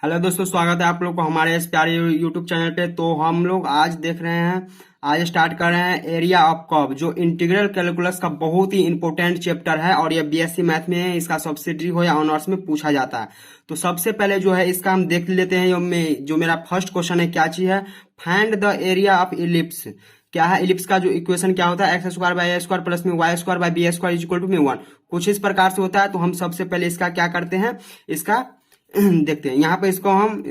Hello दोस्तों, स्वागत है आप लोग को हमारे इस प्यारे यूट्यूब चैनल पे। तो हम लोग आज देख रहे हैं, आज स्टार्ट कर रहे हैं एरिया ऑफ कर्व, जो इंटीग्रल कैलकुलस का बहुत ही इंपॉर्टेंट चैप्टर है और ये बीएससी मैथ में है। इसका सब्सिडरी हो या ऑनर्स में पूछा जाता है। तो सबसे पहले जो है इसका हम देख लेते हैं। जो मेरा फर्स्ट क्वेश्चन है, क्या चीज है? Find the area of ellipse. क्या है इलिप्स का जो इक्वेशन क्या होता है? X square by a square plus में Y square by b square is equal to में 1। कुछ इस प्रकार से होता है। तो हम सबसे पहले इसका क्या करते हैं, इसका देखते हैं। यहाँ पे इसको हम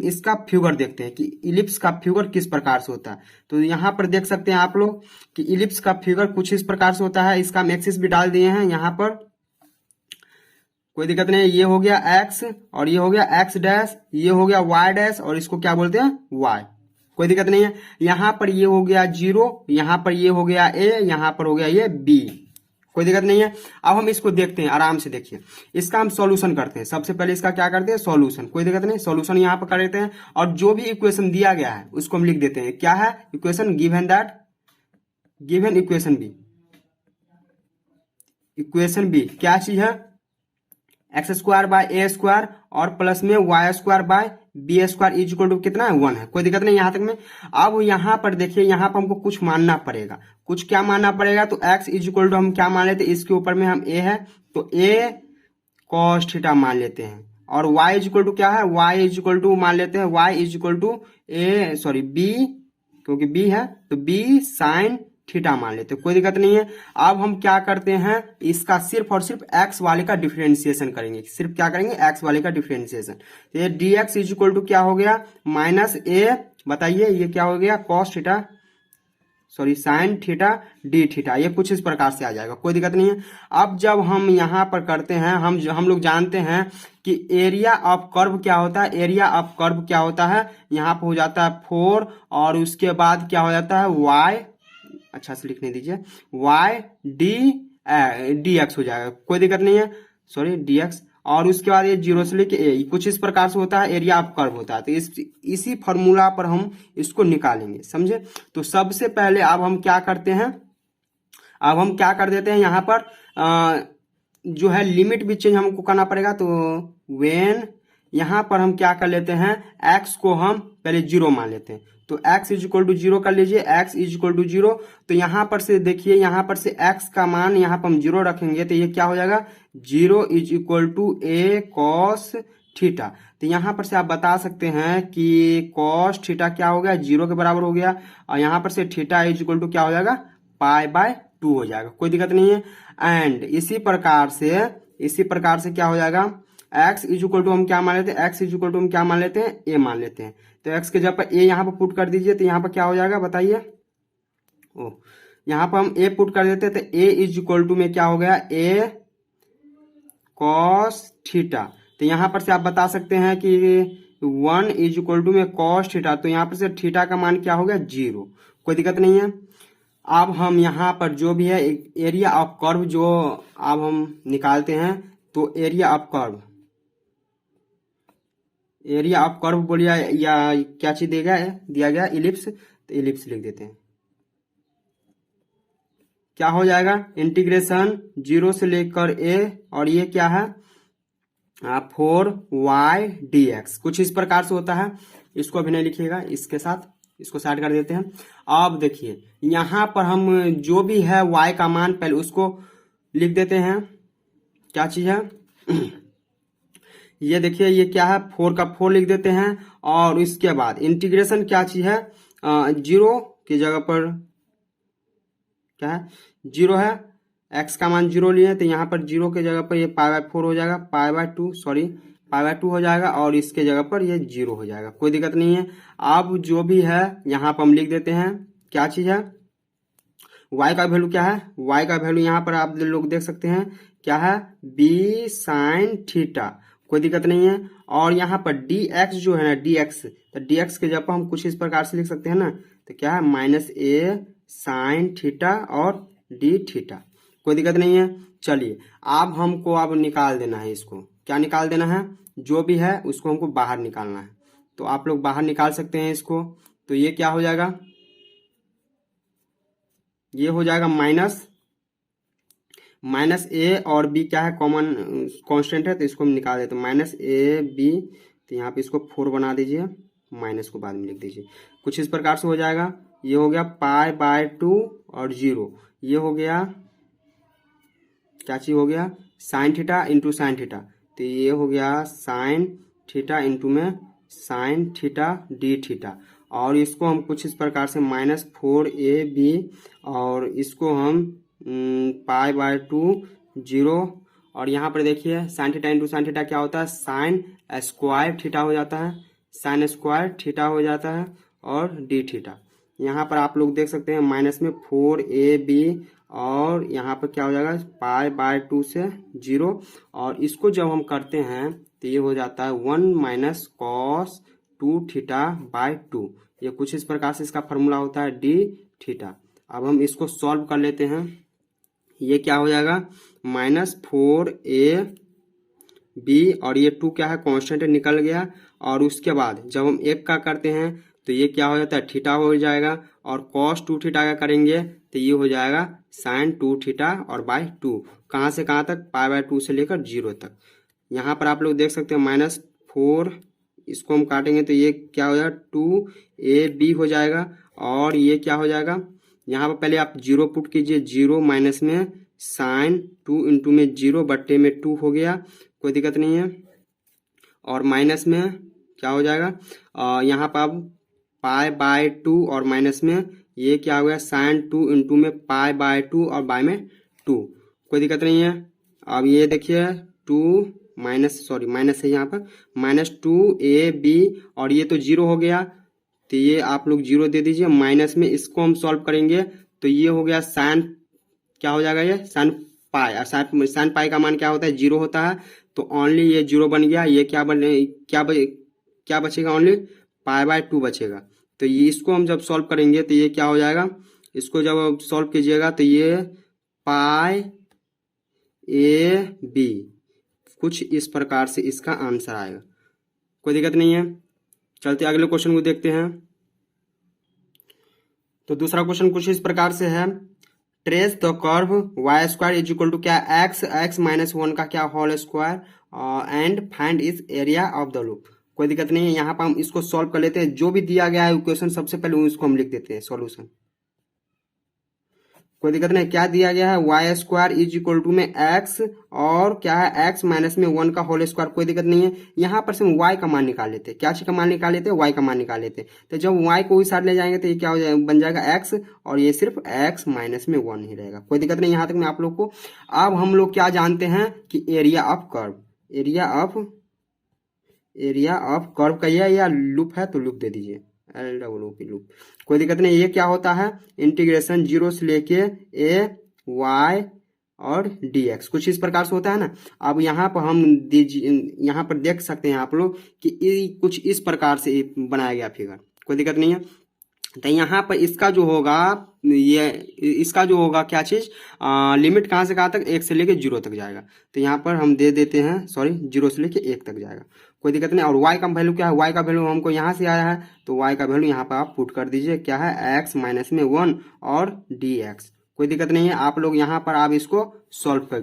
इसका फिगर देखते हैं कि इलिप्स का फिगर किस प्रकार से होता है। तो यहाँ पर देख सकते हैं आप लोग कि इलिप्स का फिगर कुछ इस प्रकार से होता है। इसका हम एक्सिस भी डाल दिए हैं यहाँ पर, कोई दिक्कत नहीं है। ये हो गया एक्स और ये हो गया एक्स डैश, ये हो गया वाई डैश और इसको क्या बोलते हैं? वाई। कोई दिक्कत नहीं है। यहाँ पर ये हो गया 0, यहाँ पर ये हो गया ए, यहाँ पर हो गया ये बी। कोई दिक्कत नहीं है। अब हम इसको देखते हैं, आराम से देखिए। इसका हम सॉल्यूशन करते हैं। सबसे पहले इसका क्या करते हैं? सॉल्यूशन। कोई दिक्कत नहीं, सॉल्यूशन यहाँ पर कर देते हैं और जो भी इक्वेशन दिया गया है उसको हम लिख देते हैं। क्या है equation? Given that, given equation B. Equation B क्या चीज है? X square by A square और प्लस में Y square by B square is equal to कितना है? 1 है। कोई दिक्कत नहीं यहां तक में। अब यहां पर देखिए, यहां पर हमको कुछ मानना पड़ेगा। कुछ क्या मानना पड़ेगा? तो एक्स इज इक्वल टू हम क्या मान लेते हैं? इसके ऊपर में हम ए है तो ए कॉस थीटा मान लेते हैं। और y इज इक्वल टू क्या है? y इज इक्वल टू मान लेते हैं y is equal to B, क्योंकि b है तो b साइन थीटा मान लेते हैं। कोई दिक्कत नहीं है। अब हम क्या करते हैं, इसका सिर्फ और सिर्फ x वाले का डिफरेंशिएशन करेंगे। सिर्फ क्या करेंगे? x वाले का डिफरेंशिएशन। तो ये dx इज इक्वल टू क्या हो गया? माइनस ए, बताइए ये क्या हो गया? Cos theta, sine theta D theta. ये कुछ इस प्रकार से आ जाएगा। कोई दिक्कत नहीं है। अब जब हम यहाँ पर करते हैं, हम लोग जानते हैं कि एरिया ऑफ कर्व क्या होता है। एरिया ऑफ कर्व क्या होता है? यहाँ पर हो जाता है 4 और उसके बाद क्या हो जाता है? वाई, अच्छा से लिखने दीजिए, वाई डी एक्स हो जाएगा। कोई दिक्कत नहीं है, डी एक्स। और उसके बाद ये 0 से लेके ए, कुछ इस प्रकार से होता है, एरिया ऑफ कर्व होता है। तो इसी फॉर्मूला पर हम इसको निकालेंगे, समझे? तो सबसे पहले अब हम क्या करते हैं, अब हम क्या कर देते हैं यहाँ पर जो है लिमिट भी चेंज हमको करना पड़ेगा। तो वेन यहाँ पर हम क्या कर लेते हैं, x को हम पहले 0 मान लेते हैं। तो x इज इक्वल टू 0 कर लीजिए, x इज इक्वल टू 0। तो यहाँ पर से देखिए, यहाँ पर से x का मान यहाँ पर हम 0 रखेंगे तो ये क्या हो जाएगा? 0 is equal to A cos theta. तो यहाँ पर से आप बता सकते हैं कि कॉस थीटा क्या हो गया? 0 के बराबर हो गया। और यहाँ पर से थीटा इज इक्वल टू क्या हो जाएगा? पाई बाय 2 हो जाएगा। कोई दिक्कत नहीं है। एंड इसी प्रकार से क्या हो जाएगा? x इज इक्वल टू हम क्या मान लेते हैं? x इज इक्वल टू हम क्या मान लेते हैं? a मान लेते हैं। तो x के जगह पर a यहाँ पर पुट कर दीजिए। तो यहाँ पर क्या हो जाएगा बताइए? ओ, यहाँ पर हम a पुट कर देते हैं। तो a इज इक्वल टू में क्या हो गया? a cos theta. तो यहाँ पर से आप बता सकते हैं कि 1 इज इक्वल टू में कॉस थीटा। तो यहाँ पर से थीटा का मान क्या हो गया? 0। कोई दिक्कत नहीं है। अब हम यहाँ पर जो भी है एरिया ऑफ कर्व जो अब हम निकालते हैं, तो area of curve, area of curve बोलिए या क्या चीज दिया गया? इलिप्स। तो इलिप्स लिख देते हैं। क्या हो जाएगा? इंटीग्रेशन 0 से लेकर a और ये क्या है? 4y dx। कुछ इस प्रकार से होता है। इसको अभी नहीं लिखिएगा, इसके साथ इसको साइड कर देते हैं। अब देखिए यहाँ पर हम जो भी है y का मान पहले उसको लिख देते हैं। क्या चीज है? ये देखिए ये क्या है? 4 का 4 लिख देते हैं। और इसके बाद इंटीग्रेशन क्या चीज है? 0 की जगह पर क्या है? 0 है। x का मान 0 लिए तो यहाँ पर 0 के जगह पर ये पाई बाय 4 हो जाएगा, पाई बाय 2 हो जाएगा और इसके जगह पर ये 0 हो जाएगा। कोई दिक्कत नहीं है। अब जो भी है यहाँ पर हम लिख देते हैं। क्या चीज है? y का वैल्यू क्या है? y का वैल्यू यहाँ पर आप लोग देख सकते हैं क्या है? b sine theta. कोई दिक्कत नहीं है। और यहाँ पर dx जो है ना, dx, तो dx के जगह पर हम कुछ इस प्रकार से लिख सकते हैं ना। तो क्या है? माइनस a साइन थीटा और डी थीटा। कोई दिक्कत नहीं है। चलिए अब हमको अब निकाल देना है इसको। क्या निकाल देना है? जो भी है उसको हमको बाहर निकालना है। तो आप लोग बाहर निकाल सकते हैं इसको। तो ये क्या हो जाएगा? ये हो जाएगा माइनस ए और बी क्या है? कॉमन कांस्टेंट है तो इसको हम निकाल देते हैं। माइनस ए बी, तो यहाँ पे इसको 4 बना दीजिए, माइनस को बाद में लिख दीजिए। कुछ इस प्रकार से हो जाएगा। ये हो गया पाई बाय 2 और 0, ये हो गया क्या चीज हो गया, sine theta into sine theta, तो ये हो गया साइन थीटा इंटू में साइन थीटा डी थीटा। और इसको हम कुछ इस प्रकार से -4ab और इसको हम पाई बाय 2 0, और यहाँ पर देखिए sine theta into sine theta क्या होता है, साइन स्क्वायर थीटा हो जाता है, साइन स्क्वायर थीटा हो जाता है और डी थीटा। यहाँ पर आप लोग देख सकते हैं माइनस में 4ab और यहाँ पर क्या हो जाएगा पाई बाय 2 से 0, और इसको जब हम करते हैं तो ये हो जाता है 1 माइनस कॉस 2 थीटा बाय 2। ये कुछ इस प्रकार से इसका फॉर्मूला होता है डी थीटा। अब हम इसको सॉल्व कर लेते हैं। ये क्या हो जाएगा -4ab और ये 2 क्या है कांस्टेंट निकल गया, और उसके बाद जब हम एक का करते हैं तो ये क्या हो जाता है थीटा हो जाएगा, और cos 2 थीटा का करेंगे तो ये हो जाएगा sin 2 थीटा और बाय 2। कहाँ से कहाँ तक, पाई बाय 2 से लेकर 0 तक। यहाँ पर आप लोग देख सकते हैं -4, इसको हम काटेंगे तो ये क्या हो जाएगा 2ab हो जाएगा, और ये क्या हो जाएगा, यहाँ पर पहले आप 0 पुट कीजिए, 0 माइनस में sin 2 इंटू में 0 बट्टे में 2 हो गया, कोई दिक्कत नहीं है। और माइनस में क्या हो जाएगा, यहाँ पर अब पाई बाय 2 और माइनस में ये क्या हो गया साइन 2 इंटू में पाई बाय 2 और बाय में 2, कोई दिक्कत नहीं है। अब ये देखिए 2 माइनस है यहाँ पर -2ab और ये तो 0 हो गया, तो ये आप लोग 0 दे दीजिए। माइनस में इसको हम सॉल्व करेंगे तो ये हो गया साइन, क्या हो जाएगा ये साइन पाई, और साइन पाई का मान क्या होता है 0 होता है, तो ओनली ये 0 बन गया। ये क्या बचेगा, ओनली पाई बाय 2 बचेगा। तो ये इसको हम जब सॉल्व करेंगे तो ये क्या हो जाएगा, इसको जब सॉल्व कीजिएगा तो ये पाई ए बी, कुछ इस प्रकार से इसका आंसर आएगा, कोई दिक्कत नहीं है। चलते अगले क्वेश्चन को देखते हैं। तो दूसरा क्वेश्चन कुछ इस प्रकार से है, trace the curve Y square is equal to क्या x माइनस 1 का क्या whole square and find is area of the loop. कोई दिक्कत नहीं है, यहाँ पर हम इसको सॉल्व कर लेते हैं। जो भी दिया गया है इक्वेशन सबसे पहले उसको हम लिख देते हैं सॉल्यूशन, कोई दिक्कत नहीं। क्या दिया गया है, Y square is equal to में x और क्या है x माइनस में 1 का होल स्क्वायर, कोई दिक्कत नहीं है। यहाँ पर से हम y का मान निकाल लेते हैं, क्या चीज का मान निकाल लेते हैं, y का मान निकाल लेते हैं। तो जब y को इस साइड ले जाएंगे तो ये क्या हो जाएगा, बन जाएगा x, और ये सिर्फ x माइनस में 1 ही रहेगा, कोई दिक्कत नहीं यहाँ तक में आप लोग को। अब हम लोग क्या जानते हैं कि area of curve, area of curve का या लूप है तो लूप दे दीजिए, लूप, कोई दिक्कत नहीं। ये क्या होता है, इंटीग्रेशन 0 से लेके a y और dx, कुछ इस प्रकार से होता है ना। अब यहाँ पर हम यहाँ पर देख सकते हैं आप लोग कि कुछ इस प्रकार से बनाया गया फिगर, कोई दिक्कत नहीं है। तो यहाँ पर इसका जो होगा, ये इसका जो होगा क्या चीज, लिमिट कहाँ से कहाँ तक, 1 से लेके 0 तक जाएगा। तो यहाँ पर हम दे देते हैं 0 से लेके 1 तक जाएगा, कोई दिक्कत नहीं। और y का वैल्यू क्या है, y का वैल्यू हमको यहाँ से आया है, तो y का वैल्यू यहाँ पर आप पुट कर दीजिए, क्या है x माइनस में 1 और dx, कोई दिक्कत नहीं है। आप लोग यहाँ पर आप इसको सॉल्व कर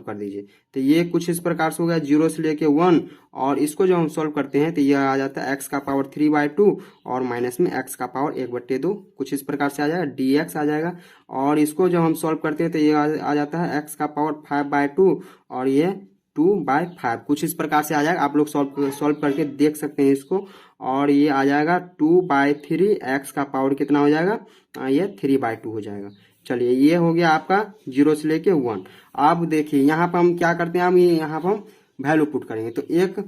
दीजिए। तो ये कुछ इस प्रकार से हो गया 0 से लेके 1, और इसको जब हम सॉल्व करते हैं तो ये आ जाता है x का पावर 3/2 और माइनस में x का पावर 1/2, कुछ इस प्रकार से आ जाएगा, dx आ जाएगा। और इसको जब हम सॉल्व करते हैं तो ये आ जाता है x का पावर 5/2 और ये 2/5, कुछ इस प्रकार से आ जाएगा। आप लोग सॉल्व करके देख सकते हैं इसको, और ये आ जाएगा 2/3, x का पावर कितना हो जाएगा, ये 3/2 हो जाएगा। चलिए ये हो गया आपका 0 से लेके 1। अब देखिए यहाँ पर हम क्या करते हैं, हम यहाँ पर हम वैल्यू पुट करेंगे, तो 1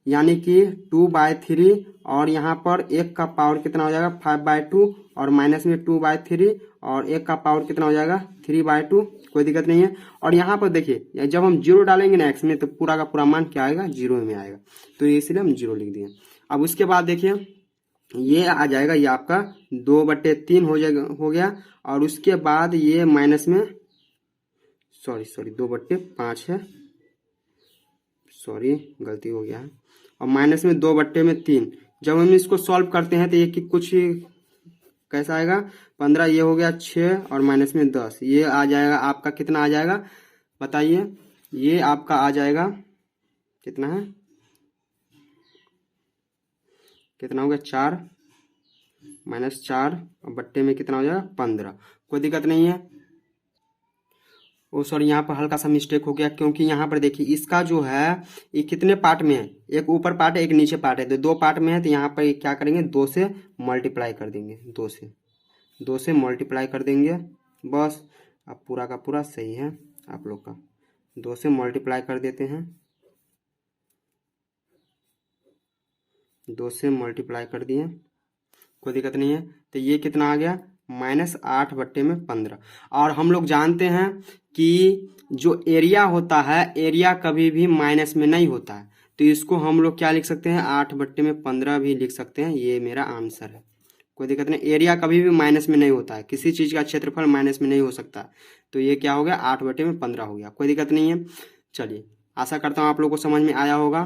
यानी कि 2/3, और यहाँ पर 1 का पावर कितना हो जाएगा 5/2 और माइनस में 2/3 और 1 का पावर कितना हो जाएगा 3/2, कोई दिक्कत नहीं है। और यहाँ पर देखिए जब हम 0 डालेंगे ना x में तो पूरा का पूरा मान क्या आएगा, 0 में आएगा, तो इसलिए हम 0 लिख दिए। अब उसके बाद देखिए ये आ जाएगा, ये आपका 2/3 हो गया, और उसके बाद ये माइनस में 2/5 है, गलती हो गया है, और माइनस में 2/3। जब हम इसको सॉल्व करते हैं तो ये कुछ कैसा आएगा, 15, ये हो गया 6 और माइनस में 10, ये आ जाएगा आपका कितना आ जाएगा बताइए, ये आपका आ जाएगा कितना है कितना हो गया 4 माइनस 4 और बट्टे में कितना हो जाएगा 15। कोई दिक्कत नहीं है। ओ सॉरी, यहाँ पर हल्का सा मिस्टेक हो गया, क्योंकि यहाँ पर देखिए इसका जो है ये कितने पार्ट में है, एक ऊपर पार्ट है एक नीचे पार्ट है, तो 2 पार्ट में है। तो यहाँ पर क्या करेंगे 2 से मल्टीप्लाई कर देंगे, 2 से मल्टीप्लाई कर देंगे बस। अब पूरा का पूरा सही है आप लोग का। 2 से मल्टीप्लाई कर देते हैं, 2 से मल्टीप्लाई कर दिए, कोई दिक्कत नहीं है। तो ये कितना आ गया -8 बट्टे में 15। और हम लोग जानते हैं कि जो एरिया होता है एरिया कभी भी माइनस में नहीं होता है, तो इसको हम लोग क्या लिख सकते हैं 8 बट्टे में 15 भी लिख सकते हैं। ये मेरा आंसर है, कोई दिक्कत नहीं। एरिया कभी भी माइनस में नहीं होता है, किसी चीज़ का क्षेत्रफल माइनस में नहीं हो सकता। तो ये क्या हो गया 8 बट्टे में 15 हो गया, कोई दिक्कत नहीं है। चलिए, आशा करता हूँ आप लोग को समझ में आया होगा।